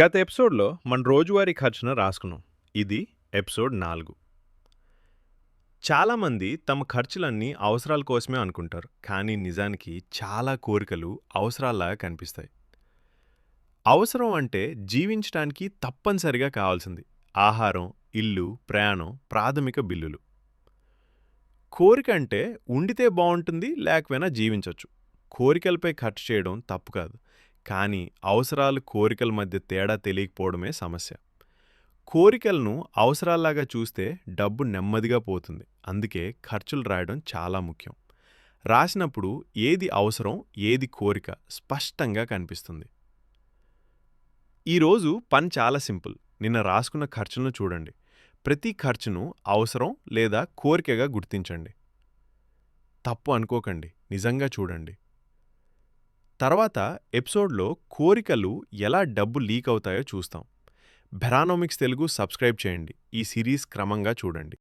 గత ఎపిసోడ్‌లో మన రోజువారీ ఖర్చును రాసుకున్నాం. ఇది ఎపిసోడ్ 4. చాలామంది తమ ఖర్చులన్నీ అవసరాల కోసమే అనుకుంటారు. కానీ నిజానికి చాలా కోరికలు అవసరాల్లాగా కనిపిస్తాయి. అవసరం అంటే జీవించటానికి తప్పనిసరిగా కావాల్సింది. ఆహారం, ఇల్లు, ప్రయాణం, ప్రాథమిక బిల్లులు. కోరిక అంటే ఉండితే బావుంటుంది, లేకపోయినా జీవించొచ్చు. కోరికలపై ఖర్చు చేయడం తప్పు కాదు. కానీ అవసరాలు, కోరికల మధ్య తేడా తెలియకపోవడమే సమస్య. కోరికలను అవసరాల్లాగా చూస్తే డబ్బు నెమ్మదిగా పోతుంది. అందుకే ఖర్చులు రాయడం చాలా ముఖ్యం. రాసినప్పుడు ఏది అవసరం, ఏది కోరిక స్పష్టంగా కనిపిస్తుంది. ఈరోజు పని చాలా సింపుల్. నిన్న రాసుకున్న ఖర్చులను చూడండి. ప్రతి ఖర్చును అవసరం లేదా కోరికగా గుర్తించండి. తప్పు అనుకోకండి, నిజంగా చూడండి. తర్వాత ఎపిసోడ్లో కోరికలు ఎలా డబ్బు లీక్ అవుతాయో చూస్తాం. బెరానోమిక్స్ తెలుగు సబ్స్క్రైబ్ చేయండి. ఈ సిరీస్ క్రమంగా చూడండి.